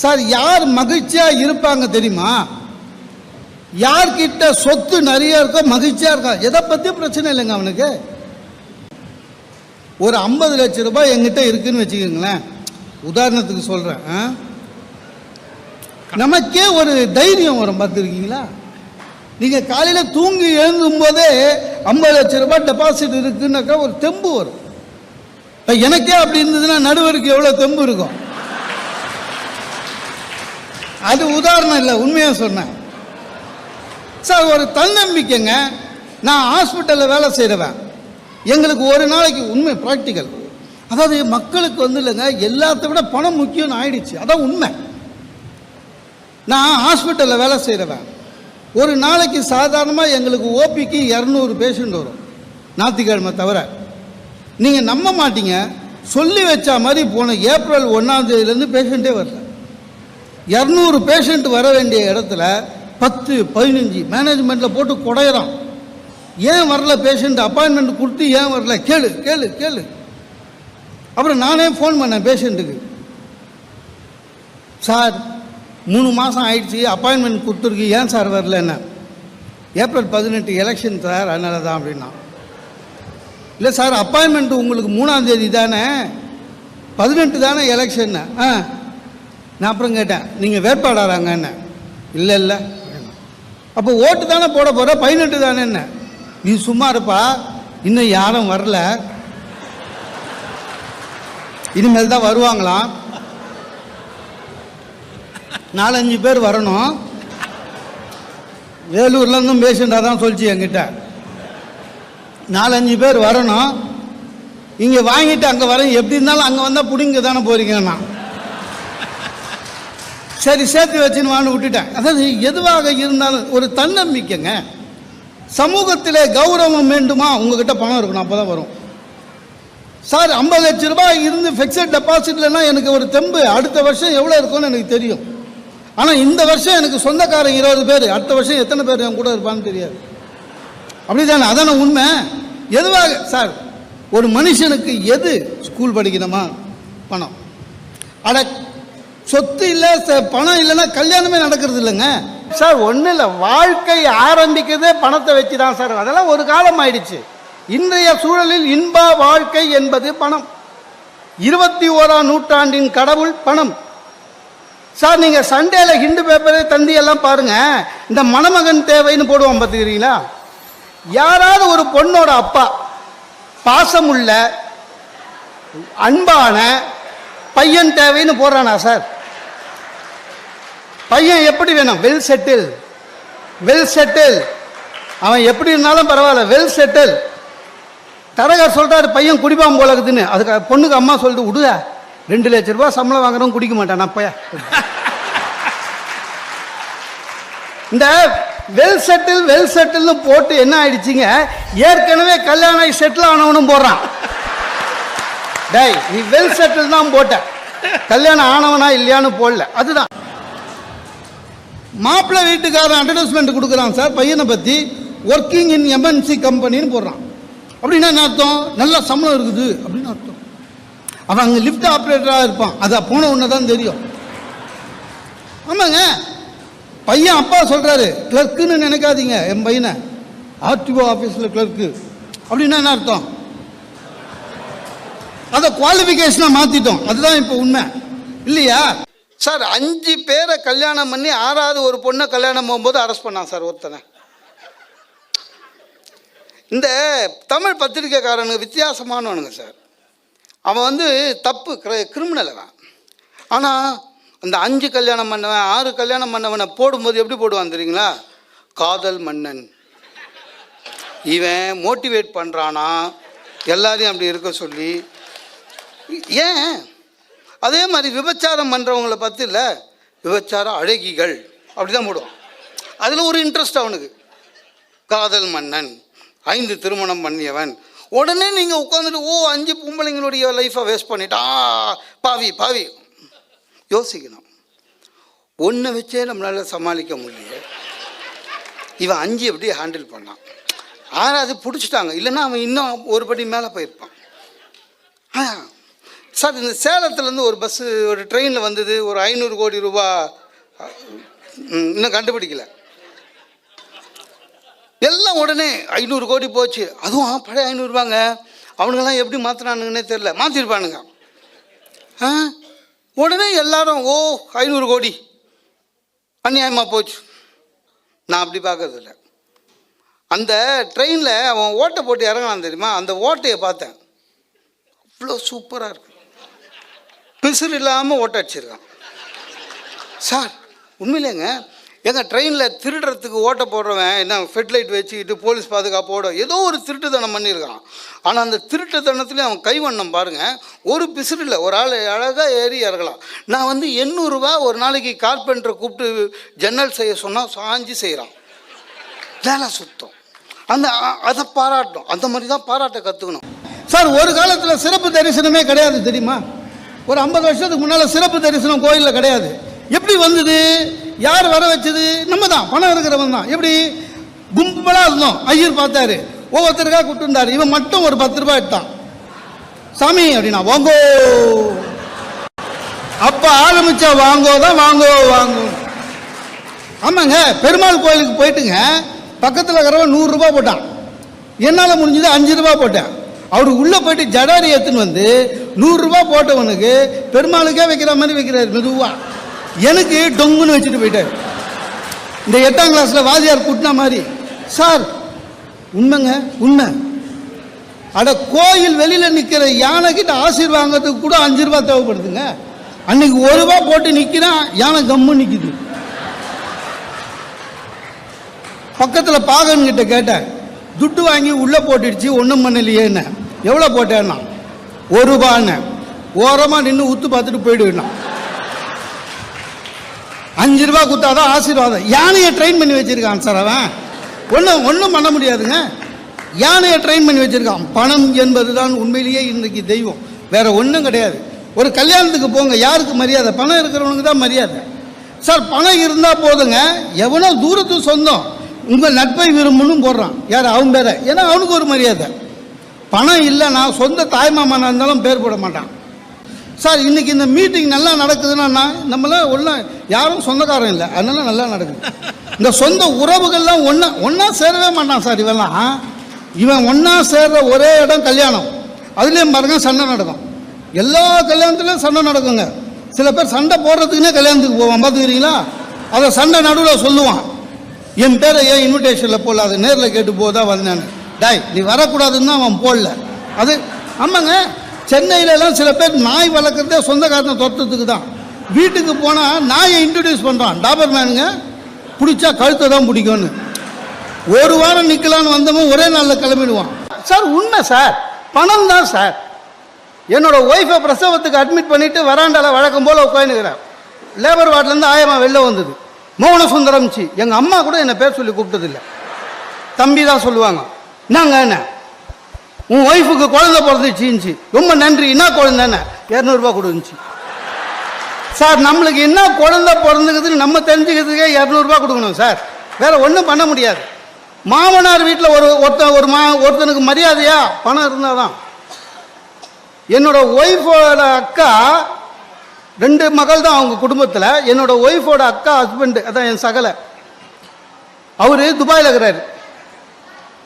Sir, யார் மகிழ்ச்சியா இருப்பாங்க தெரியுமா? யார்கிட்ட சொத்து நிறைய இருக்கோ மகிழ்ச்சியா இருக்கா. எதை பத்தி பிரச்சனை இல்லைங்க அவனுக்கு. ஒரு 50 லட்சம் ரூபாய் எங்கிட்ட இருக்குன்னு வச்சுக்கோங்களேன், உதாரணத்துக்கு சொல்றேன். நமக்கே ஒரு தைரியம் வரும். பார்த்துருக்கீங்களா? நீங்க காலையில தூங்கி எழுந்தும் போதே 50 லட்சம் ரூபாய் டெபாசிட் இருக்குன்னாக்கா ஒரு தெம்பு வரும். எனக்கே அப்படி இருந்ததுன்னா நடுவருக்கு எவ்வளவு தெம்பு இருக்கும். அது உதாரணம் இல்லை, உண்மையா சொன்னேன். சார், ஒரு தன்னம்பிக்கைங்க. நான் ஹாஸ்பிட்டலில் வேலை செய்கிறவன். எங்களுக்கு ஒரு நாளைக்கு உண்மை ப்ராக்டிக்கல், அதாவது மக்களுக்கு வந்து இல்லைங்க, எல்லாத்த விட பணம் முக்கியம்னு ஆயிடுச்சு. அதான் உண்மை. நான் ஹாஸ்பிட்டலில் வேலை செய்கிறவன். ஒரு நாளைக்கு சாதாரணமாக எங்களுக்கு ஓபிக்கு 200 பேஷண்ட் வரும், ஞாயிற்றுக்கிழமை தவிர. நீங்கள் நம்ப மாட்டீங்க, சொல்லி வச்சா மாதிரி போன ஏப்ரல் 1ஆம் தேதியிலேருந்து பேஷண்ட்டே வரல. 200 பேஷண்ட் வர வேண்டிய இடத்துல 10-15 மேனேஜ்மெண்ட்டில் போட்டு குடையிறான். ஏன் வரல பேஷண்ட்? அப்பாயின்மெண்ட் கொடுத்து ஏன் வரல? கேளு கேளு கேளு. அப்புறம் நானே ஃபோன் பண்ணேன் பேஷண்ட்டுக்கு. சார், 3 மாதம் ஆயிடுச்சு, அப்பாயின்மெண்ட் கொடுத்துருக்கு, ஏன் சார் வரல? என்ன? ஏப்ரல் 18 எலெக்ஷன் சார், அதனால தான் அப்படின்னா. இல்லை சார், அப்பாயின்மெண்ட் உங்களுக்கு 3ஆம் தேதி தானே, 18 தானே எலெக்ஷன். நான் அப்புறம் கேட்டேன், நீங்கள் வேட்பாளராங்க? என்ன? இல்லை இல்லை. அப்போ ஓட்டு தானே போட போகிற, 18 தானே? என்ன? நீ சும்மா இருப்பா, இன்னும் யாரும் வரல, இனிமேல் தான் வருவாங்களாம். 4-5 பேர் வரணும். வேலூர்லேருந்தும் பேஷண்டாக தான் சொல்லிச்சு என்கிட்ட. 4-5 பேர் வரணும். இங்கே வாங்கிட்டு அங்கே வரேன், எப்படி இருந்தாலும் அங்கே வந்தால் பிடிங்க தானே போறீங்கண்ணா. சரி, சேர்த்து வச்சுன்னு வான்னு விட்டுட்டேன். அதாவது எதுவாக இருந்தாலும் ஒரு தன்னம்பிக்கைங்க. சமூகத்திலே கௌரவம் வேண்டுமா? உங்ககிட்ட பணம் இருக்கணும், அப்போ தான் வரும். சார், 50 லட்சம் ரூபாய் இருந்து ஃபிக்ஸட் டெபாசிட்லன்னா எனக்கு ஒரு தெம்பு, அடுத்த வருஷம் எவ்வளோ இருக்கும்னு எனக்கு தெரியும். ஆனால் இந்த வருஷம் எனக்கு சொந்தக்காரங்க 20 பேர், அடுத்த வருஷம் எத்தனை பேர் என் கூட இருப்பான்னு தெரியாது. அப்படி தானே? அதான உண்மை. எதுவாக சார், ஒரு மனுஷனுக்கு எது? ஸ்கூல் படிக்கணுமா? பணம். அட, சொத்து இல்லை, பணம் இல்லைன்னா கல்யாணமே நடக்கிறது இல்லைங்க சார். ஒன்றும் இல்லை, வாழ்க்கை ஆரம்பிக்கிறதே பணத்தை வச்சு தான் சார். அதெல்லாம் ஒரு காலம் ஆயிடுச்சு. இன்றைய சூழலில் இன்ப வாழ்க்கை என்பது பணம். 21ஆம் நூற்றாண்டின் கடவுள் பணம் சார். நீங்கள் சண்டேல ஹிந்து பேப்பரு தந்தி எல்லாம் பாருங்க, இந்த மணமகன் தேவைன்னு போடுவோம், பார்த்துக்கிறீங்களா? யாராவது ஒரு பொண்ணோட அப்பா பாசமுள்ள அன்பான பையன் தேவைன்னு போடுறானா சார்? பையன் எப்படி வேணும்? Well settle, well settle. அவன் எப்படி இருந்தாலும் பரவாயில்ல, வெல் செட்டில். தரகர் சொல்றாரு பையன் குடிப்பான் போல இருக்குதுன்னு. அதுக்கு பொண்ணுக்கு அம்மா சொல்லிட்டு, விடுதா, 2 லட்சம் ரூபாய் சம்பளம் வாங்குறவன் குடிக்க மாட்டான், அப்பயா. இந்த வெல் செட்டில் வெல் செட்டில்னு போட்டு என்ன ஆயிடுச்சுங்க, ஏற்கனவே கல்யாணம் ஆகி செட்டில் ஆனவனும் போடுறான். டேய், நீ வெல் செட்டில் தான் போட்ட, கல்யாணம் ஆனவனா இல்லையான்னு போடல. அதுதான் மாப்பிள்ளை வீட்டுக்காரன் அட்வர்டைஸ்மெண்ட் கொடுக்குறான் சார், பையனை பற்றி ஒர்க்கிங் இன் எம்என்சி கம்பெனின்னு போடுறான். அப்படின்னா என்ன அர்த்தம்? நல்ல சம்பளம் இருக்குது அப்படின்னு அர்த்தம். அவன் அங்கே லிஃப்ட் ஆப்ரேட்டராக இருப்பான், அதை போன ஒன்று தான் தெரியும். ஆமாங்க, பையன் அப்பா சொல்கிறாரு கிளர்க்குன்னு நினைக்காதீங்க என் பையனை, ஆர்டிஓ ஆஃபீஸில் கிளர்க்கு. அப்படின்னா என்ன அர்த்தம்? அதை குவாலிஃபிகேஷனாக மாற்றிட்டோம். அதுதான் இப்போ உண்மை இல்லையா சார்? 5 பேரை கல்யாணம் பண்ணி 6வது ஒரு பொண்ணை கல்யாணம் போகும்போது அரெஸ்ட் பண்ணான் சார் ஒருத்தனை. இந்த தமிழ் பத்திரிக்கைக்காரனுங்க வித்தியாசமானவனுங்க சார். அவன் வந்து தப்பு கிரிமினல் அவன். ஆனால் அந்த 5 கல்யாணம் பண்ணவன் 6 கல்யாணம் பண்ணவனை போடும்போது எப்படி போடுவான் தெரியுங்களா? காதல் மன்னன். இவன் மோட்டிவேட் பண்ணுறானா எல்லாரையும் அப்படி இருக்க சொல்லி. ஏன்? அதே மாதிரி விபச்சாரம் பண்ணுறவங்களை பற்றி இல்லை, விபச்சார அழகிகள் அப்படி தான் போடுவான். அதில் ஒரு இன்ட்ரெஸ்ட் அவனுக்கு. காதல் மன்னன், 5 திருமணம் பண்ணியவன். உடனே நீங்கள் உட்காந்துட்டு 5 பொம்பளைங்களுடைய லைஃப்பை வேஸ்ட் பண்ணிட்டா பாவி பாவி. யோசிக்கணும். ஒன்றை வச்சே நம்மளால் சமாளிக்க முடியல. இவன் 5 எப்படி ஹேண்டில் பண்ணான்? ஆனால் அது பிடிச்சிட்டாங்க, இல்லைன்னா அவன் இன்னும் ஒரு படி மேலே போயிருப்பான். சார் இந்த சேலத்துலேருந்து ஒரு பஸ்ஸு ஒரு ட்ரெயினில் வந்தது, ஒரு 500 கோடி ரூபா இன்னும் கண்டுபிடிக்கல. எல்லாம் உடனே 500 கோடி போச்சு. அதுவும் பழைய 500 ரூபாங்க. அவனுங்கெல்லாம் எப்படி மாற்றினானுங்கன்னே தெரில, மாற்றிருப்பானுங்க. உடனே எல்லாரும் 500 கோடி அநியாயமாக போச்சு. நான் அப்படி பார்க்கறதில்ல. அந்த ட்ரெயினில் அவன் ஓட்டை போட்டு இறங்கலாம் தெரியுமா, அந்த ஓட்டையை பார்த்தேன், அவ்வளோ சூப்பராக இருக்கு. பிசுறு இல்லாமல் ஓட்ட அடிச்சிருக்கான் சார். உண்மையிலேங்க, எங்கள் ட்ரெயினில் திருடுறதுக்கு ஓட்ட போடுறவன் என்ன ஃபெட்லைட் வச்சுக்கிட்டு போலீஸ் பாதுகாப்போட ஏதோ ஒரு திருட்டுத்தனம் பண்ணியிருக்கான். ஆனால் அந்த திருட்டுத்தனத்துலேயும் அவன் கைவண்ணம் பாருங்கள், ஒரு பிசுறு இல்லை. ஒரு ஆள் அழகாக ஏறி இறங்கலாம். நான் 800 ரூபா ஒரு நாளைக்கு கார்பெண்டரை கூப்பிட்டு ஜன்னல் செய்ய சொன்னால் சாஞ்சி செய்கிறான், வேலை சுத்தம். அதை பாராட்டணும். அந்த மாதிரி தான் பாராட்ட கற்றுக்கணும் சார். ஒரு காலத்தில் சிறப்பு தரிசனமே கிடையாது தெரியுமா? ஒரு 50 வருஷத்துக்கு முன்னால் சிறப்பு தரிசனம் கோயிலில் கிடையாது. எப்படி வந்தது? யார் வர வச்சது? நம்ம தான், பணம் இருக்கிறவன் தான். எப்படி? கும்பலாக இருந்தோம். ஐயர் பார்த்தாரு, ஒவ்வொருத்தருக்காக கூப்பிட்டுருந்தாரு. இவன் மட்டும் ஒரு 10 ரூபாய் எடுத்தான். சாமி அப்படின்னா வாங்கோ. அப்போ ஆரம்பிச்சா வாங்கோ தான், வாங்கோ வாங்கோ. ஆமாங்க, பெருமாள் கோயிலுக்கு போயிட்டுங்க, பக்கத்தில் இருக்கிறவன் 100 ரூபா போட்டான். என்னால் முடிஞ்சது 5 ரூபா போட்டேன். அவரு உள்ளே போயிட்டு ஜடாரி எடுத்துன்னு வந்து 100 ரூபா போட்டவனுக்கு பெருமாளுக்கே வைக்கிற மாதிரி வைக்கிறாரு மெதுவா. எனக்கு டொங்குன்னு வச்சுட்டு போயிட்டார். இந்த 8ஆம் கிளாஸில் வாதியார் கூட்டின மாதிரி. சார் உண்மைங்க, உண்மை. அட கோயில் வெளியில் நிற்கிற யானை கிட்ட ஆசீர்வாதத்துக்கு கூட 5 ரூபா தேவைப்படுதுங்க. அன்னைக்கு 1 ரூபா போட்டு நிற்கிறான், யானை கம்மு நிற்குது. பக்கத்தில் பாகன்கிட்ட கேட்டேன், துட்டு வாங்கி உள்ளே போட்டுடுச்சு, ஒன்றும் பண்ணலையேன்னு. எவ்வளோ போட்டேன்னா 1 ரூபான்னு. ஓரமாக நின்று ஊற்று பார்த்துட்டு போயிடுவேன். 5 ரூபா கொடுத்தாதான் ஆசீர்வாதம். யானையை ட்ரெயின் பண்ணி வச்சிருக்கான் சார் அவன். ஒன்றும் பண்ண முடியாதுங்க. யானையை ட்ரெயின் பண்ணி வச்சிருக்கான். பணம் என்பது தான் உண்மையிலேயே இன்றைக்கு தெய்வம், வேற ஒன்றும் கிடையாது. ஒரு கல்யாணத்துக்கு போங்க, யாருக்கு மரியாதை? பணம் இருக்கிறவனுக்கு தான் மரியாதை சார். பணம் இருந்தால் போதுங்க. எவனோ தூரத்து சொந்தம் உங்கள் நட்பை விரும்பணும் போடுறான், யார்? அவன் பேரை. ஏன்னா அவனுக்கு ஒரு மரியாதை. பணம் இல்லைன்னா சொந்த தாய்மாமனாக இருந்தாலும் பேர் போட மாட்டான் சார். இன்னைக்கு இந்த மீட்டிங் நல்லா நடக்குதுன்னா நம்மளாம் ஒன்றும் யாரும் சொந்தக்காரன் இல்லை, அதனால நல்லா நடக்குது. இந்த சொந்த உறவுகள்லாம் ஒன்றா சேரவே மாட்டான் சார். இவன் ஒன்றா சேர்ற ஒரே இடம் கல்யாணம். அதுலேயும் பாருங்க சண்டை நடக்கும். எல்லா கல்யாணத்துலேயும் சண்டை நடக்குங்க. சில பேர் சண்டை போடுறதுக்குன்னே கல்யாணத்துக்கு போவான், பார்த்துக்கிறீங்களா? அதை சண்டை நடுவில் சொல்லுவான், என் பேரை ஏன் இன்விடேஷனில் போடல, அது நேரில் கேட்டு போதான் வந்தேன். டாய் நீ வரக்கூடாதுன்னு தான் அவன் போடல. அது ஆமாங்க. சென்னையிலலாம் சில பேர் நாய் வளர்க்குறதே சொந்தக்காரனை துரத்துறதுக்கு தான். வீட்டுக்கு போனால் நாயை இன்ட்ரடியூஸ் பண்ணுறான், டாபர் மேனுங்க, பிடிச்சா கழுத்தை தான் பிடிக்கும்னு. 1 வாரம் நிற்கலான்னு வந்தவன் ஒரே நாளில் கிளம்பிடுவான் சார். உண்மை சார், பணம் தான் சார். என்னோட ஒய்ஃபை பிரசவத்துக்கு அட்மிட் பண்ணிவிட்டு வராண்டால வழக்கம் போல் உட்காந்துக்கிறேன். லேபர் வார்ட்லேருந்து ஆயமா வெளில வந்தது. மோகன சுந்தரம்ச்சி. எங்கள் அம்மா கூட என்னை பேர் சொல்லி கூப்பிட்டதில்லை, தம்பி தான் சொல்லுவாங்க. நாங்க என்ன உன் ஒய்ஃபுக்கு குழந்தை பிறந்துச்சின்ச்சு, ரொம்ப நன்றி. என்ன குழந்தைன்னு 200 ரூபா கொடுந்துச்சு சார். நம்மளுக்கு என்ன குழந்தை பிறந்துக்குதுன்னு நம்ம தெரிஞ்சுக்கிறதுக்கே 200 ரூபா கொடுக்கணும் சார். வேற ஒன்றும் பண்ண முடியாது. மாமனார் வீட்டில் ஒருத்தனுக்கு மரியாதையா பணம் இருந்தால் தான். என்னோட ஒய்ஃபோட அக்கா 2 மகள் தான் அவங்க குடும்பத்தில். என்னோட ஒய்ஃபோட அக்கா ஹஸ்பண்டு, அதான் என் சகலை, அவர் துபாயில் இருக்கிறாரு,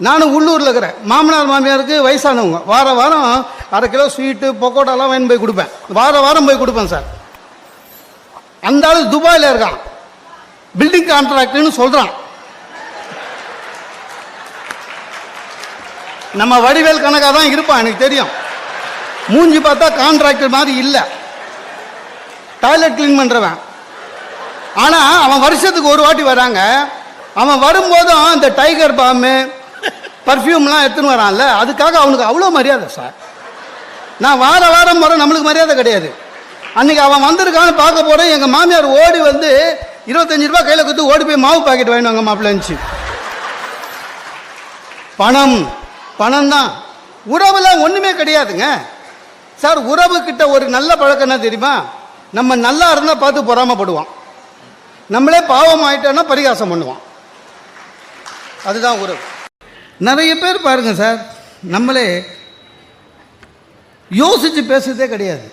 நானும் உள்ளூரில் இருக்கிறேன். மாமனார் மாமியாருக்கு வயசானவங்க. வாரம் 1/2 கிலோ ஸ்வீட்டு பக்கோட்டாலாம் வாங்கி போய் கொடுப்பேன். வாரம் போய் கொடுப்பேன் சார். அந்த ஆள் துபாயில் இருக்கான், பில்டிங் கான்ட்ராக்டர்னு சொல்கிறான். நம்ம வடிவேல் கணக்காக தான் இருப்பான், எனக்கு தெரியும். மூஞ்சி பார்த்தா கான்ட்ராக்டர் மாதிரி இல்லை, டாய்லெட் கிளீன் பண்ணுறவன். ஆனால் அவன் வருஷத்துக்கு 1 வாட்டி வராங்க. அவன் வரும்போதும் அந்த டைகர் பாம்பு பர்ஃப்யூம்லாம் எடுத்துன்னு வரான்ல, அதுக்காக அவனுக்கு அவ்வளோ மரியாதை சார். நான் வாரம் வர நம்மளுக்கு மரியாதை கிடையாது. அன்றைக்கி அவன் வந்திருக்கான்னு பார்க்க போகிறேன். எங்கள் மாமியார் ஓடி வந்து 25 ரூபா கையில் கொடுத்து ஓடி போய் மாவு பாக்கெட் வாங்கினாங்க மாப்பிள்ளைச்சு. பணம் தான். உறவுலாம் ஒன்றுமே கிடையாதுங்க சார். உறவு கிட்ட ஒரு நல்ல பழக்கம் என்ன தெரியுமா? நம்ம நல்லா இருந்தால் பார்த்து பொறாமப்படுவான், நம்மளே பாவம் ஆயிட்டோன்னா பரிகாசம் பண்ணுவான். அதுதான் உறவு. நிறைய பேர் பாருங்கள் சார், நம்மளே யோசித்து பேசுறதே கிடையாது.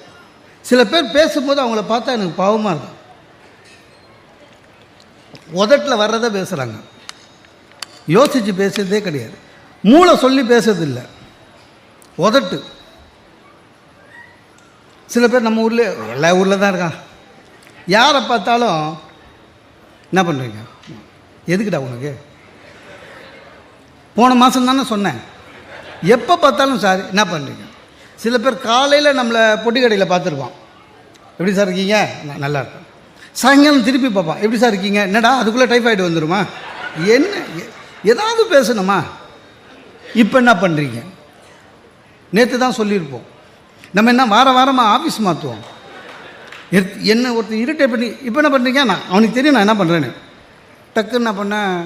சில பேர் பேசும்போது அவங்கள பார்த்தா எனக்கு பாவமாக இருக்கும். உதட்டில் வர்றதை பேசுகிறாங்க, யோசித்து பேசுறதே கிடையாது. மூளை சொல்லி பேசுறதில்லை, உதட்டு. சில பேர் நம்ம ஊரில், எல்லா ஊரில் தான் இருக்கான், யாரை பார்த்தாலும் என்ன பண்ணுறீங்க, எதுக்குடா உனக்கு, போன மாதம் தானே சொன்னேன், எப்போ பார்த்தாலும் சார் என்ன பண்ணுறீங்க. சில பேர் காலையில் நம்மளை பொட்டி கடையில் பார்த்துருப்பான், எப்படி சார் இருக்கீங்க, நல்லா இருக்கும். சாயங்காலம் திருப்பி பார்ப்பான், எப்படி சார் இருக்கீங்க, என்னடா அதுக்குள்ளே டைஃபாய்டு வந்துடுமா, என்ன ஏதாவது பேசணுமா. இப்போ என்ன பண்ணுறீங்க, நேற்று தான் சொல்லியிருப்போம். நம்ம என்ன வாரமாக ஆஃபீஸ் மாற்றுவோம். என்ன ஒருத்தர் இரிட்டேட் பண்ணி இப்போ என்ன பண்ணுறீங்க, நான் அவனுக்கு தெரியும் நான் என்ன பண்ணுறேன்னு, டக்குன்னு என்ன பண்ணேன்,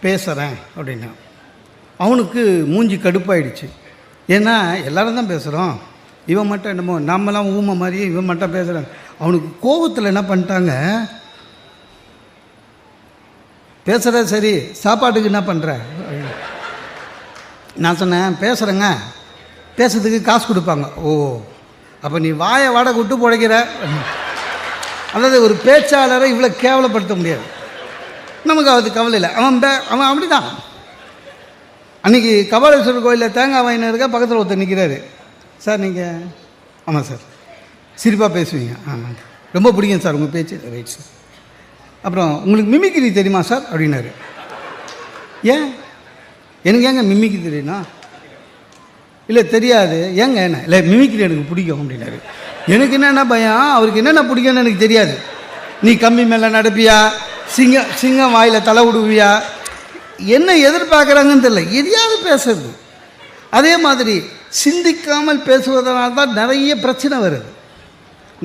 பேசுகிறேன் அப்படின்னா அவனுக்கு மூஞ்சி கடுப்பாயிடுச்சு. ஏன்னா எல்லோரும் தான் பேசுகிறோம், இவன் மட்டும் என்னமோ நம்மலாம் ஊமை மாதிரியே இவன் மட்டும் பேசுகிறான். அவனுக்கு கோபத்தில் என்ன பண்ணிட்டாங்க, பேசுகிற சரி சாப்பாட்டுக்கு என்ன பண்ணுற, நான் சொன்னேன் பேசுகிறேங்க, பேசுறதுக்கு காசு கொடுப்பாங்க. ஓ, அப்போ நீ வாயை வாடகை விட்டு பிழைக்கிற. அதாவது ஒரு பேச்சாளரை இவ்வளோ கேவலப்படுத்த முடியாது. நமக்கு அது கவலை இல்லை. அவன் அப்படி தான். அன்றைக்கி கபாலீஸ்வரர் கோயிலில் தேங்காய் வாங்கினு இருக்க பக்கத்தில் ஒருத்தர் நிற்கிறாரு. சார் நீங்கள், ஆமாம் சார், சிரிப்பாக பேசுவீங்க, ரொம்ப பிடிக்கும் சார் உங்கள் பேச்சு, ரைட் சார். அப்புறம் உங்களுக்கு மிமிக்ரி தெரியுமா சார் அப்படின்னாரு. ஏன், எனக்கு ஏங்க மிமிக்ரி தெரியுமா, இல்லை தெரியாது, ஏங்க என்ன, இல்லை மிமிக்ரி எனக்கு பிடிக்கும் அப்படின்னாரு. எனக்கு என்னென்ன பயம், அவருக்கு என்னென்ன பிடிக்கும்னு எனக்கு தெரியாது. நீ கம்பி மேலே நடப்பியா, சிங்கம் வாயில் தலை விடுவியா, என்ன எதிர்பார்க்குறாங்கன்னு தெரியல, எதையாவது பேசுறது. அதே மாதிரி சிந்திக்காமல் பேசுவதனால தான் நிறைய பிரச்சனை வருது.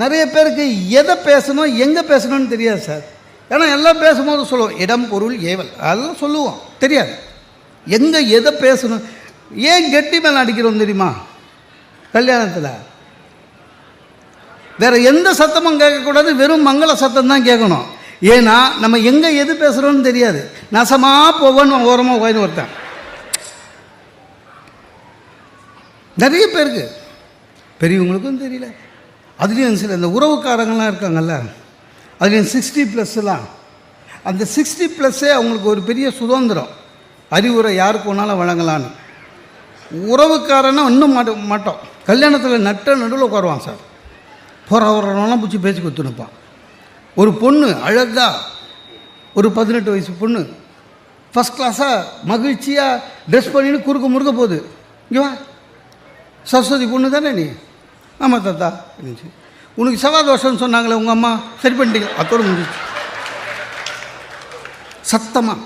நிறைய பேருக்கு எதை பேசணும் எங்கே பேசணும்னு தெரியாது சார். ஏன்னா எல்லாம் பேசும்போது சொல்லுவோம் இடம் பொருள் ஏவல், அதெல்லாம் சொல்லுவோம், தெரியாது எங்கே எதை பேசணும். ஏன் கெட்டி மேலே அடிக்கிறோம் தெரியுமா, கல்யாணத்தில் வேறு எந்த சத்தமும் கேட்கக்கூடாது, வெறும் மங்கள சத்தம் தான் கேட்கணும். ஏன்னா நம்ம எங்கே எது பேசுகிறோன்னு தெரியாது, நசமாக போவோன்னு ஓரமாக உட்காந்து ஒருத்தன். நிறைய பேருக்கு, பெரியவங்களுக்கும் தெரியல. அதுலேயும் சில இந்த உறவுக்காரங்களாம் இருக்காங்கல்ல, அதுலேயும் 60+, அந்த 60+ஏ அவங்களுக்கு ஒரு பெரிய சுதந்திரம், அறிவுரை யாருக்கு வேணாலும் வழங்கலான்னு. உறவுக்காரன்னா இன்னும் மாட்டோம். கல்யாணத்தில் நடுவில் உட்காருவான் சார், போகிறவரெல்லாம் பிடிச்சி பேச்சு கொடுத்துனுப்பான். ஒரு பொண்ணு அழகா, ஒரு 18 வயசு பொண்ணு ஃபஸ்ட் கிளாஸாக மகிழ்ச்சியாக ட்ரெஸ் பண்ணின்னு குறுக்க முறுக்க போகுது. இங்கே வா, சரஸ்வதி பொண்ணு தானே நீ, ஆமாம் தாத்தா இருந்துச்சு, உனக்கு செவ்வாய் தோஷம்னு சொன்னாங்களே உங்கள் அம்மா, சரி பண்ணிட்டீங்க, அத்தோடு முடிஞ்சிச்சு. சத்தமாக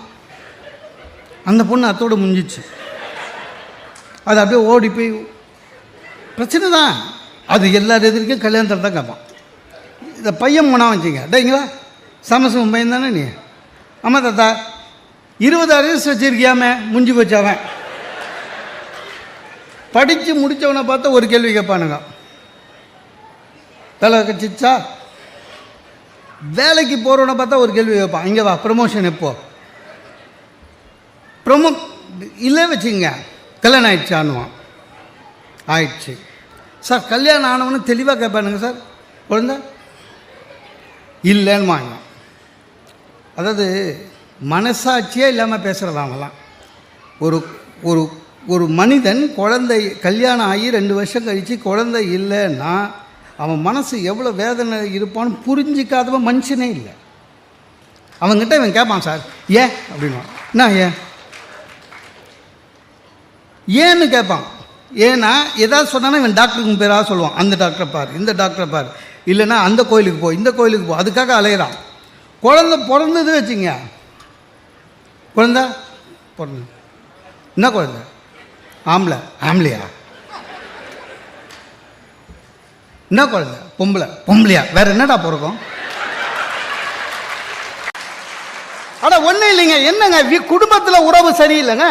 அந்த பொண்ணு அத்தோடு முடிஞ்சிச்சு. அது அப்படியே ஓடி போய் பிரச்சனை தான். அது எல்லார் எதிர்க்கும் கல்யாணத்தில் தான் கேட்பான். இந்த பையன் போனா வச்சுங்க, டேங்களா சமசம் பையன் தானே நீ, ஆமாம் தாத்தா 20 அரியர்ஸ் வச்சுருக்கியாமே, முடிஞ்சு போச்சவன். படித்து முடித்தவனை பார்த்தா ஒரு கேள்வி கேட்பானுங்க, வேலை கிடச்சிச்சா. வேலைக்கு போகிறவனை பார்த்தா ஒரு கேள்வி கேட்பான், இங்கே வா ப்ரமோஷன் எப்போ, இல்லை வச்சுங்க, கல்யாணம் ஆயிடுச்சான்னுவான். ஆயிடுச்சு சார். கல்யாணம் ஆனவனு தெளிவாக கேட்பானுங்க, சார் குழந்தை இல்லைன்னு வாங்க. அதாவது மனசாட்சியே இல்லாமல் பேசுகிறதாங்கலாம். ஒரு ஒரு ஒரு மனிதன் குழந்தை கல்யாணம் ஆகி 2 வருஷம் கழித்து குழந்தை இல்லைன்னா அவன் மனசு எவ்வளோ வேதனை இருப்பான்னு புரிஞ்சிக்காதவன் மனுஷனே இல்லை. அவங்ககிட்ட இவன் கேட்பான், சார் ஏன் அப்படின்னா, என்ன ஏன்னு கேட்பான். ஏன்னா ஏதாவது சொன்னான்னா இவன் டாக்டருக்கு பேராக சொல்லுவான், அந்த டாக்டரை பார், இந்த டாக்டரை பார், இல்லைன்னா அந்த கோயிலுக்கு போ, இந்த கோயிலுக்கு போ, அதுக்காக அலையிறான். குழந்தை பிறந்தது வச்சுங்க, குழந்தை பிறந்த என்ன குழந்தை, ஆம்பளையா, என்ன குழந்தை, பொம்பளையா, வேற என்னடா பிறக்கும். ஆனால் ஒன்றும் இல்லைங்க, என்னங்க குடும்பத்தில் உறவு சரியில்லைங்க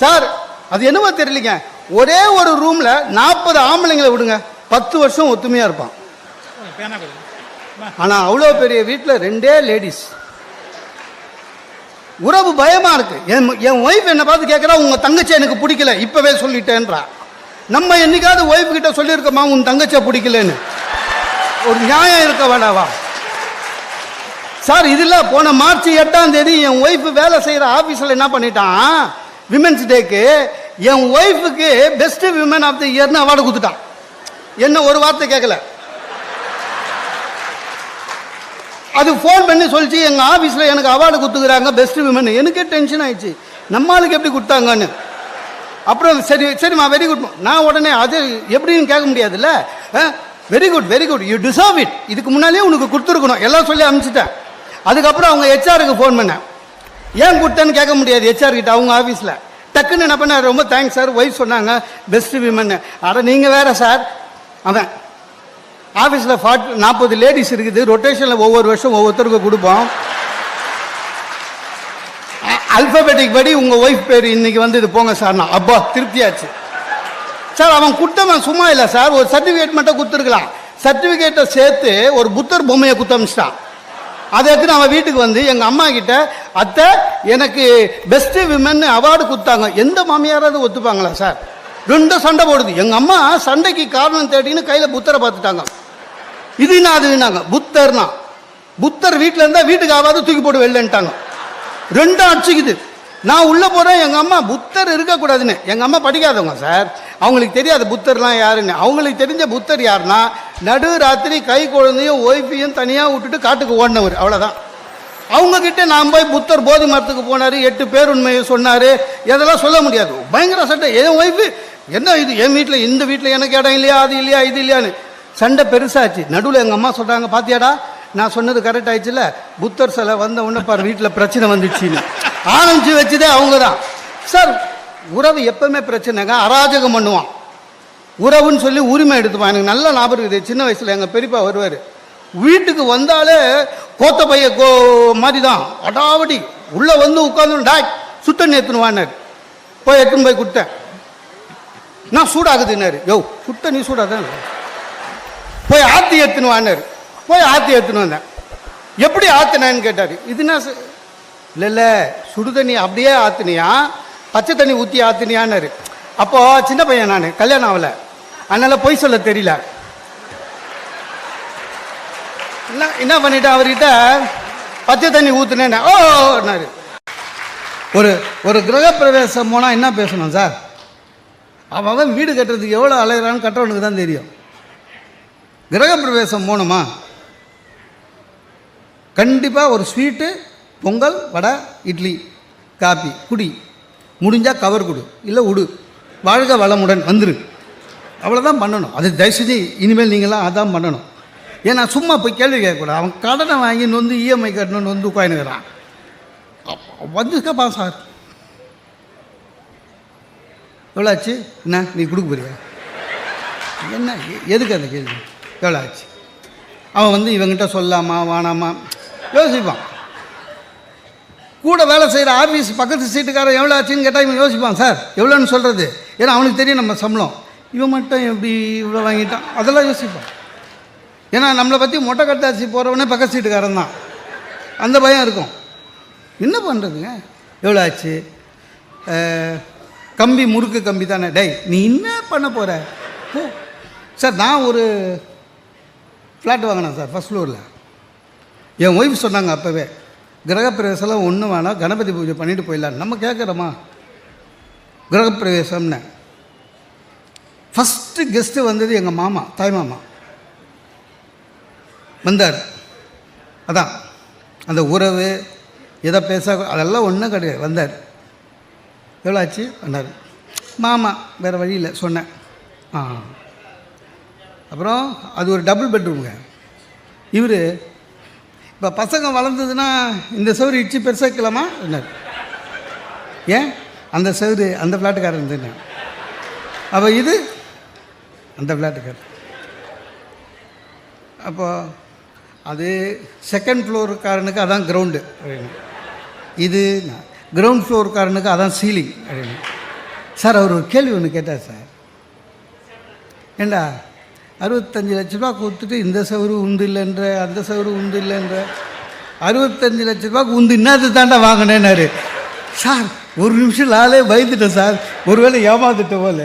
சார். அது என்னவோ தெரியலைங்க, ஒரே ஒரு ரூமில் 40 ஆம்பளைங்களை விடுங்க, 10 வருஷம் ஒத்துமையாக இருப்பான். ஆனால் அவ்வளோ பெரிய வீட்டில் 2 லேடிஸ். உறவு பயமாக இருக்குது. என் ஒய்ஃப் என்னை பார்த்து கேட்குறா, உங்கள் தங்கச்சி எனக்கு பிடிக்கல இப்போவே சொல்லிட்டேன்றா. நம்ம என்னைக்காவது ஒய்ஃப் கிட்ட சொல்லியிருக்கோமா உன் தங்கச்சியை பிடிக்கலன்னு? ஒரு நியாயம் இருக்க வேண்டாவா சார்? இதில் போன மார்ச் 8ஆம் தேதி என் ஒய்ஃப் வேலை செய்கிற ஆஃபீஸில் என்ன பண்ணிட்டான், விமென்ஸ் டேக்கு என் ஒய்ஃபுக்கு பெஸ்ட் விமன் ஆஃப் தி இயர்னு அவார்டு கொடுத்துட்டான். என்ன ஒரு வார்த்தை கேட்கல. அது ஃபோன் பண்ணி சொல்லிச்சு, எங்கள் ஆஃபீஸில் எனக்கு அவார்டு கொடுத்துக்கிறாங்க பெஸ்ட் விமன். எனக்கே டென்ஷன் ஆயிடுச்சு, நம்மளுக்கு எப்படி கொடுத்தாங்கன்னு. அப்புறம் சரிம்மா வெரி குட். நான் உடனே அது எப்படின்னு கேட்க முடியாதுல்ல. Very good you deserve it, இதுக்கு முன்னாலே உனக்கு கொடுத்துருக்கணும் எல்லாம் சொல்லி அனுப்பிச்சிட்டேன். அதுக்கப்புறம் அவங்க ஹெச்ஆருக்கு ஃபோன் பண்ணேன். ஏன் கொடுத்தேன்னு கேட்க முடியாது ஹெச்ஆர் கிட்ட, அவங்க ஆஃபீஸில். டக்குன்னு என்ன பண்ண, ரொம்ப தேங்க்ஸ் சார், ஒய்ஃப் சொன்னாங்க பெஸ்ட் விமன். அட நீங்கள் வேற சார், அவன் ஆஃபீஸில் 40 லேடிஸ் இருக்குது, ரொட்டேஷனில் ஒவ்வொரு வருஷம் ஒவ்வொருத்தருக்கும் கொடுப்போம். அல்பபெட்டிக் படி உங்கள் ஒய்ஃப் பேர் இன்னைக்கு வந்து இது போங்க சார். நான் அப்பா திருப்தியாச்சு சார். அவன் குட்டவன் சும்மா இல்லை சார், ஒரு சர்டிஃபிகேட் மட்டும் கொடுத்துருக்கலாம். சர்டிஃபிகேட்டை சேர்த்து ஒரு புத்தர் பொம்மையை குத்தமிச்சிட்டான். அதை எடுத்து அவன் வீட்டுக்கு வந்து எங்கள் அம்மா கிட்ட, அத்தை எனக்கு பெஸ்ட் விமன் அவார்டு கொடுத்தாங்க. எந்த மாமியாராவது ஒத்துப்பாங்களா சார்? 2 சண்டை போடுது. எங்கள் அம்மா சண்டைக்கு காரணம் தேடின்னு கையில் புத்தரை பார்த்துட்டாங்க. இதுனா அதுனாங்க. புத்தர்னா புத்தர் வீட்டில் இருந்தால் வீட்டுக்கு ஆகாது, தூக்கி போட்டு வெளிலன்ட்டாங்க. 2 அடிச்சுக்குது. நான் உள்ளே போகிறேன், எங்கள் அம்மா புத்தர் இருக்கக்கூடாதுன்னு. எங்கள் அம்மா படிக்காதவங்க சார், அவங்களுக்கு தெரியாது புத்தர்லாம் யாருன்னு. அவங்களுக்கு தெரிஞ்ச புத்தர் யாருன்னா, நடு ராத்திரி கை குழந்தையும் ஒய்ஃபையும் தனியாக விட்டுட்டு காட்டுக்கு ஓடினவர், அவ்வளோதான். அவங்கக்கிட்ட நான் போய் புத்தர் போதி மரத்துக்கு போனார், 8 பேர் உண்மையை சொன்னார், எதெல்லாம் சொல்ல முடியாது. பயங்கர சண்டை. என் ஒய்ஃபு என்ன இது, என் வீட்டில் இந்த வீட்டில் எனக்கு இடம் இல்லையா, அது இல்லையா, இது இல்லையான்னு சண்டை பெருசாச்சு. நடுவில் எங்கள் அம்மா சொல்கிறாங்க, பாத்தியாடா நான் சொன்னது கரெக்ட் ஆயிடுச்சுல, புத்தர் சிலை வந்த உடனே பாரு வீட்டில் பிரச்சனை வந்துடுச்சின்னு ஆரம்பிச்சு வச்சுதே அவங்க தான் சார். உறவு எப்பவுமே பிரச்சனைங்க, அராஜகம் பண்ணுவான். உறவுன்னு சொல்லி உரிமை எடுத்துப்பான். எனக்கு நல்ல ஞாபகம் இருக்குது, சின்ன வயசில் எங்கள் பெரியப்பா வருவார், வீட்டுக்கு வந்தாலே கோத்த பைய மாதிரி தான் அடாவடி. உள்ளே வந்து உட்காந்து டாய் சுத்தண்ணி எடுத்துனுவான்னாரு. போய் எடுத்துன்னு போய் கொடுத்தேன். நான் சூடாகுதுன்னாரு. யோ சுட்ட நீ சூடாதான், போய் ஆற்றி எடுத்துன்னு வான்னாரு. போய் ஆற்றி எடுத்துன்னு வந்தேன். எப்படி ஆற்றினேன்னு கேட்டார். இதுனா இல்லை சுடு தண்ணி அப்படியே ஆற்றினியா, பச்சை தண்ணி ஊற்றி ஆற்றினியான்னாரு. அப்போது சின்ன பையன், நான் கல்யாணம் ஆகலை, அதனால் பொய் சொல்ல தெரியல. என்ன பண்ணிட்டேன், அவர்கிட்ட பச்சை தண்ணி ஊற்றுனேன்னு ஓன்னாரு. ஒரு கிரகப்பிரவேசம் போனால் என்ன பேசணும் சார்? அவன் வீடு கட்டுறதுக்கு எவ்வளோ அலைகிறான்னு கட்டுறவனுக்கு தான் தெரியும். கிரகப்பிரவேசம் போகணுமா, கண்டிப்பாக ஒரு ஸ்வீட்டு, பொங்கல், வடை, இட்லி, காப்பி, குடி, முடிஞ்சால் கவர் கொடு, இல்லை உடு, வாழ்க வளமுடன் வந்துரு, அவ்வளோதான் பண்ணணும். அது தயவுசெய்து இனிமேல் நீங்களாம் அதான் பண்ணணும். ஏன்னா சும்மா போய் கேள்வி கேட்கக்கூடாது. அவன் கடனை வாங்கின்னு வந்து இஎம்ஐ கட்டணுன்னு வந்து உட்காந்துக்கிறான். வந்துருக்கப்பா சார், எவ்வளோ ஆச்சு, என்ன நீ கொடுக்க போறியா, என்ன எதுக்கு அந்த கேள்வி, எவ்வளோ ஆச்சு? அவன் வந்து இவங்கிட்ட சொல்லாமா வானாமா யோசிப்பான். கூட வேலை செய்கிற ஆஃபீஸ் பக்கத்து சீட்டுக்காரன் எவ்வளோ ஆச்சுன்னு கேட்டால் இவன் யோசிப்பான், சார் எவ்வளோன்னு சொல்கிறது. ஏன்னா அவனுக்கு தெரியும் நம்ம சம்பளம், இவன் மட்டும் எப்படி இவ்வளோ வாங்கிட்டான், அதெல்லாம் யோசிப்பான். ஏன்னா நம்மளை பற்றி மொட்டை கட்டாச்சி போகிறவனே பக்கத்து சீட்டுக்காரன் தான், அந்த பயம் இருக்கும். என்ன பண்ணுறதுங்க, எவ்வளோ ஆச்சு, கம்பி முறுக்கு கம்பி தானே, டேய் நீ என்ன பண்ண போகிற ஓ சார். நான் ஒரு ஃப்ளாட் வாங்கினேன் சார், ஃபஸ்ட் ஃப்ளோரில். என் ஒய்ஃப் சொன்னாங்க அப்போவே, கிரகப்பிரவேசம்லாம் ஒன்றும் வேணாம், கணபதி பூஜை பண்ணிட்டு போயிடலாம். நம்ம கேட்குறோமா கிரகப்பிரவேசம்னு? ஃபஸ்ட்டு கெஸ்ட்டு வந்தது எங்கள் மாமா, தாய் மாமா வந்தார். அதான் அந்த உறவு எதை பேச அதெல்லாம் ஒன்றும் கிடையாது. வந்தார், எவ்வளோ ஆச்சு வந்தார். மாமா வேறு வழியில் சொன்னேன். அப்புறம் அது ஒரு டபுள் பெட்ரூமுங்க. இவர் இப்போ பசங்க வளர்ந்ததுன்னா இந்த சவுறு இடிச்சு பெருசாக்கலாமா என்னார்? ஏன் அந்த சவுறு அந்த ஃப்ளாட்டுக்காரர் இருந்தேன். அப்போ இது அந்த ஃப்ளாட்டுக்காரர். அப்போ அது செகண்ட் ஃப்ளோருக்காரனுக்கு அதான் கிரவுண்டு அப்படின்னு, இது கிரவுண்ட் ஃப்ளோருக்காரனுக்கு அதான் சீலிங் அப்படின்னு. சார் அவர் ஒரு கேள்வி ஒன்று கேட்டார் சார். ஏண்டா 65 லட்ச ரூபா கொடுத்துட்டு இந்த சவுறு உண்டு இல்லைன்ற, அந்த சவுறு உண்டு இல்லைன்ற, 65 லட்ச ரூபாய்க்கு உந்து இன்னது தாண்டா வாங்கினேன்னாரு. சார் ஒரு நிமிஷம் நாளே பயந்துட்டேன் சார், ஒருவேளை ஏமாந்துட்ட போல.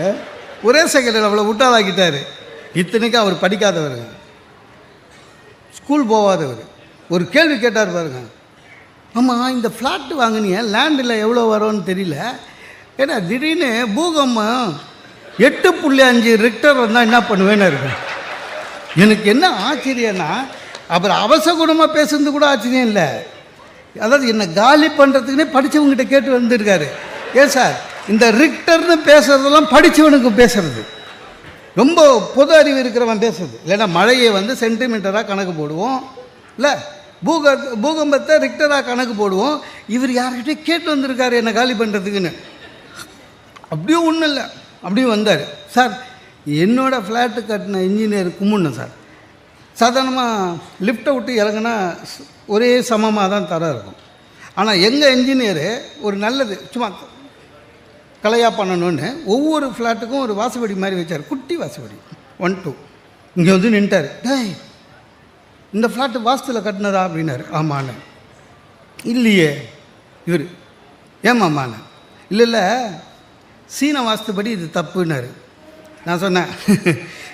ஒரே செகண்டில் அவ்வளோ விட்டாளாக்கிட்டாரு. இத்தனைக்கும் அவர் படிக்காதவருங்க, ஸ்கூல் போகாதவர். ஒரு கேள்வி கேட்டார் பாருங்க, ஆமாம் இந்த ஃப்ளாட்டு வாங்கினீங்க, லேண்டில் எவ்வளோ வரும்னு தெரியல, ஏன்னா திடீர்னு பூகம்பம் 8.5 ரிக்டர் வந்தால் என்ன பண்ணுவேன்னு இருக்கும். எனக்கு என்ன ஆச்சரியன்னா, அப்புறம் அவசகுணமாக பேசுறது கூட ஆச்சரியம் இல்லை, அதாவது என்னை காலி பண்ணுறதுக்குன்னே படித்தவங்ககிட்ட கேட்டு வந்திருக்காரு. ஏன் சார் இந்த ரிக்டர்னு பேசுகிறதெல்லாம் படித்தவனுக்கு பேசுறது, ரொம்ப பொது அறிவு இருக்கிறவன் பேசுறது. இல்லைன்னா மழையை வந்து சென்டிமீட்டராக கணக்கு போடுவோம், இல்லை பூகம்பத்தை ரிக்டராக கணக்கு போடுவோம். இவர் யார்கிட்டே கேட்டு வந்திருக்காரு என்னை காலி பண்ணுறதுக்குன்னு. அப்படியும் ஒன்றும் இல்லை, அப்படியும் வந்தார். சார் என்னோடய ஃப்ளாட்டு கட்டின இன்ஜினியர் கும்பிடணும் சார். சாதாரணமாக லிஃப்ட்டை விட்டு இறங்குனா ஒரே சமமாக தான் தரம் இருக்கும். ஆனால் எங்கள் இன்ஜினியரு ஒரு நல்லது சும்மா கலையாக பண்ணணுன்னு ஒவ்வொரு ஃப்ளாட்டுக்கும் ஒரு வாசப்படி மாதிரி வச்சார், குட்டி வாசப்படி 1 2. இங்கே வந்து நின்ட்டார். டேய் இந்த ஃப்ளாட்டு வாஸ்துவில் கட்டினதா அப்படின்னாரு. ஆமாண்ணே. இல்லையே. இவர் ஏமாம்மாண்ணே. இல்லை இல்லை சீன வாஸ்துபடி இது தப்புன்னாரு. நான் சொன்னேன்,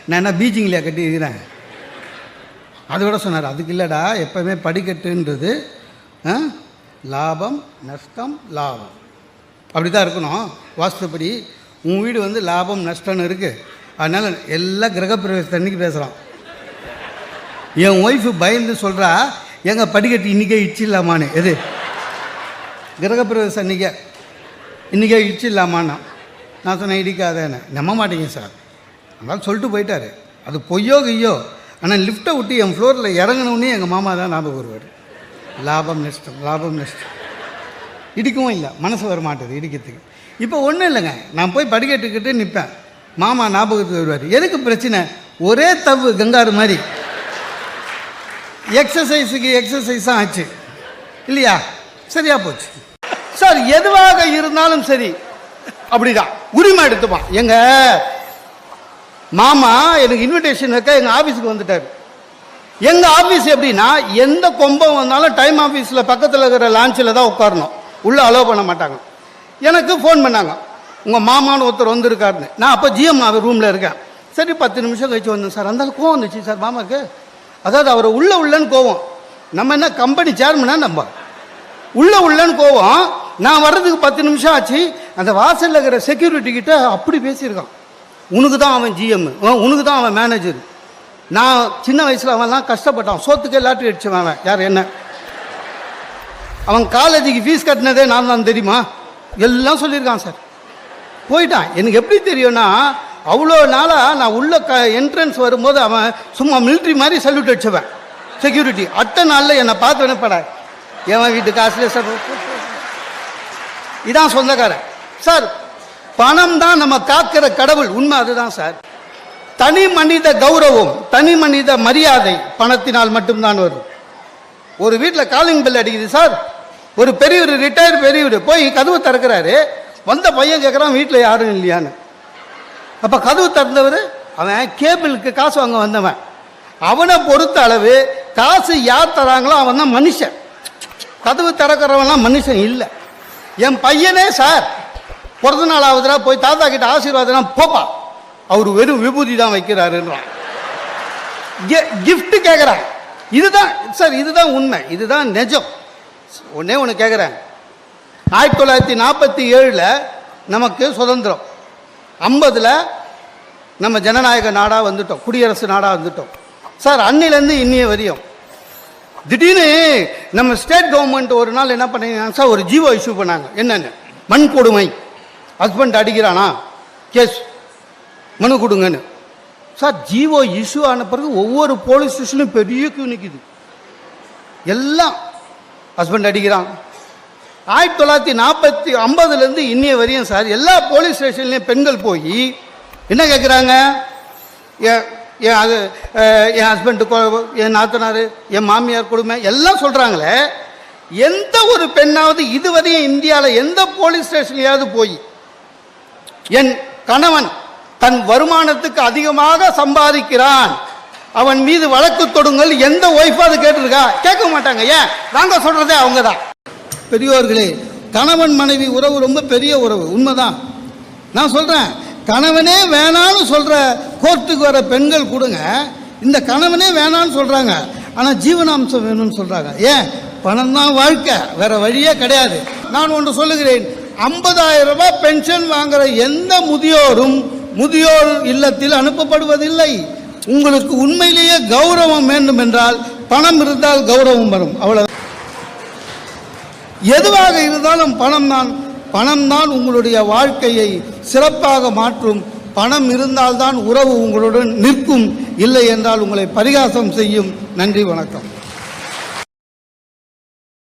நான் என்ன பீச்சிங்லையா கட்டி இருக்கிறேன். அதை விட சொன்னார், அதுக்கு இல்லைடா, எப்போவுமே படிக்கட்டுன்றது லாபம் நஷ்டம் லாபம் அப்படி தான் இருக்கணும் வாஸ்துப்படி. உன் வீடு வந்து லாபம் நஷ்டம்னு இருக்குது, அதனால் எல்லாம் கிரகப்பிரவேச அன்றைக்கி பேசுகிறான். என் ஒய்ஃபு பயந்து சொல்கிறா, எங்கள் படிக்கட்டு இன்றைக்கே இடிச்சிடலாமான்னு. எது கிரகப்பிரவேசம் இன்றைக்கே இடிச்சிடலாமான்னா. நான் சொன்னேன் இடிக்காதேன்னு. நம்ப மாட்டேங்க சார். அதனால் சொல்லிட்டு போயிட்டார். அது பொய்யோ கையோ, ஆனால் லிஃப்ட்டை விட்டு என் ஃப்ளோரில் இறங்கினோடனே எங்கள் மாமா தான் ஞாபகம் வருவார். லாபம் நஷ்டம் லாபம் நஷ்டம். இடிக்கவும் இல்லை, மனசு வர மாட்டேது இடிக்கிறதுக்கு. இப்போ ஒன்றும் இல்லைங்க, நான் போய் படிக்கட்டுக்கிட்டு நிற்பேன், மாமா ஞாபகத்துக்கு வருவார். எதுக்கு பிரச்சனை? ஒரே தவு கங்காரு மாதிரி எக்ஸசைஸுக்கு எக்ஸசைஸாக ஆச்சு இல்லையா? சரியா போச்சு சார். எதுவாக இருந்தாலும் சரி அப்படிதான் உரிமை எடுத்துப்பான். எங்கள் மாமா எனக்கு இன்விடேஷன் வைக்க எங்கள் ஆஃபீஸுக்கு வந்துட்டார். எங்கள் ஆஃபீஸ் எப்படின்னா, எந்த கொம்பம் வந்தாலும் டைம் ஆஃபீஸில் பக்கத்தில் இருக்கிற லான்ச்சில் தான் உட்காரணும், உள்ளே அலோவ் பண்ண மாட்டாங்க. எனக்கு ஃபோன் பண்ணாங்க, உங்கள் மாமான்னு ஒருத்தர் வந்திருக்காருன்னு. நான் அப்போ ஜிஎம் ரூமில் இருக்கேன். சரி 10 நிமிஷம் கழிச்சு வந்தேன் சார். அந்த கோவம் வந்துச்சு சார் மாமாவுக்கு. அதாவது அவர் உள்ளன்னு கோவம். நம்ம என்ன கம்பெனி சேர்மனா? நம்ம உள்ளன்னு கோவம். நான் வர்றதுக்கு 10 நிமிஷம் ஆச்சு. அந்த வாசலில் இருக்கிற செக்யூரிட்டி கிட்ட அப்படி பேசியிருக்கான், உனக்கு தான் அவன் ஜிஎம், உனக்கு தான் அவன் மேனேஜர். நான் சின்ன வயசில் அவன்லாம் கஷ்டப்பட்டான், சோத்துக்கே லாட்ரி அடிச்சவன் அவன். யார் என்ன? அவன் காலேஜுக்கு ஃபீஸ் கட்டினதே நான் தான் தெரியுமா? எல்லாம் சொல்லியிருக்கான் சார். போயிட்டான். எனக்கு எப்படி தெரியும்னா, அவ்வளோ நாளாக நான் உள்ள என்ட்ரன்ஸ் வரும்போது அவன் சும்மா மிலிட்ரி மாதிரி சல்யூட் அடிச்சவன் செக்யூரிட்டி. அட்டை நாளில் என்னை பார்த்து வேணப்பட எவன் வீட்டு காசுல சார். இதான் சொந்தக்காரன் சார். பணம் தான் நம்ம காக்கிற கடவுள், உண்மை அதுதான் சார். தனி மனித கௌரவம், தனி மனித மரியாதை பணத்தினால் மட்டும்தான் வரும். ஒரு வீட்டில் காலிங் பெல் அடிக்குது சார். ஒரு பெரியவர், ரிட்டையர் பெரியவர் போய் கதவு திறக்கிறாரு. வந்த பையன் கேட்குறான், வீட்டில் யாரும் இல்லையான்னு. அப்போ கதவு திறந்தவர் அவன் கேபிளுக்கு காசு வாங்க வந்தவன். அவனை பொறுத்த அளவு காசு யார் தராங்களோ அவன் தான் மனுஷன். கதவு திறக்கிறவன்லாம் மனுஷன் இல்லை. என் பையனே சார் பிறந்த நாள் ஆகுதுரா, போய் தாத்தா கிட்ட ஆசீர்வாதம் போப்பா, அவர் வெறும் விபூதி தான் வைக்கிறாருன்றான். கிஃப்ட் கேட்குறான். இதுதான் சார், இதுதான் உண்மை, இதுதான் நிஜம். ஒன்னே ஒன்று கேட்குறேன். 1947 நமக்கு சுதந்திரம், 50 நம்ம ஜனநாயக நாடாக வந்துட்டோம், குடியரசு நாடாக வந்துட்டோம் சார். அன்னிலேருந்து இன்னைய வரையும் திடீர்னு நம்ம ஸ்டேட் கவர்மெண்ட் ஒரு நாள் என்ன பண்ணீங்க சார், ஒரு ஜிஓ இஷ்யூ பண்ணாங்க. என்னென்னு? மண் கொடுமை, ஹஸ்பண்ட் அடிக்கிறானா, கேஸ் மனு கொடுங்கன்னு சார். ஜிஓ இஷ்யூ ஆன பிறகு ஒவ்வொரு போலீஸ் ஸ்டேஷனும் பெரிய கியூ நிற்குது. எல்லாம் ஹஸ்பண்ட் அடிக்கிறான். 1950 இன்னைய வரையும் சார் எல்லா போலீஸ் ஸ்டேஷன்லேயும் பெண்கள் போய் என்ன கேட்குறாங்க, என் ஹஸ்பண்டு, என் நாத்தனார், என் மாமியார் கொடுமை எல்லாம் சொல்கிறாங்களே. எந்த ஒரு பெண்ணாவது இதுவரையும் இந்தியாவில் எந்த போலீஸ் ஸ்டேஷன்லையாவது போய் என் கணவன் தன் வருமானத்துக்கு அதிகமாக சம்பாதிக்கிறான் அவன் மீது வழக்கு தொடுங்கள். எந்த ஒய்ஃபாவது கேட்டிருக்கா? கேட்க மாட்டாங்க. ஏன்? நாங்க சொல்றதே அவங்க தான். பெரியோர்களே, கணவன் மனைவி உறவு ரொம்ப பெரிய உறவு, உண்மைதான். நான் சொல்றேன், கணவனே வேணான்னு சொல்ற கோர்ட்டுக்கு வர பெண்கள் கொடுங்க, இந்த கணவனே வேணான்னு சொல்றாங்க, ஆனா ஜீவனாம்சம் வேணும்னு சொல்றாங்க. ஏன்? பணம் தான் வாழ்க்கை, வேற வழியே கிடையாது. நான் ஒன்று சொல்லுகிறேன், 50,000 ரூபாய் பென்ஷன் வாங்குற எந்த முதியோரும் முதியோர் இல்லத்தில் அனுப்பப்படுவதில்லை. உங்களுக்கு உண்மையிலேயே கௌரவம் வேண்டும் என்றால் பணம் இருந்தால் கௌரவம் வரும், அவ்வளவு. எதுவாக இருந்தாலும் பணம் தான் உங்களுடைய வாழ்க்கையை சிறப்பாக மாற்றும். பணம் இருந்தால்தான் உறவு உங்களுடன் நிற்கும், இல்லை என்றால் உங்களை பரிகாசம் செய்யும். நன்றி, வணக்கம்.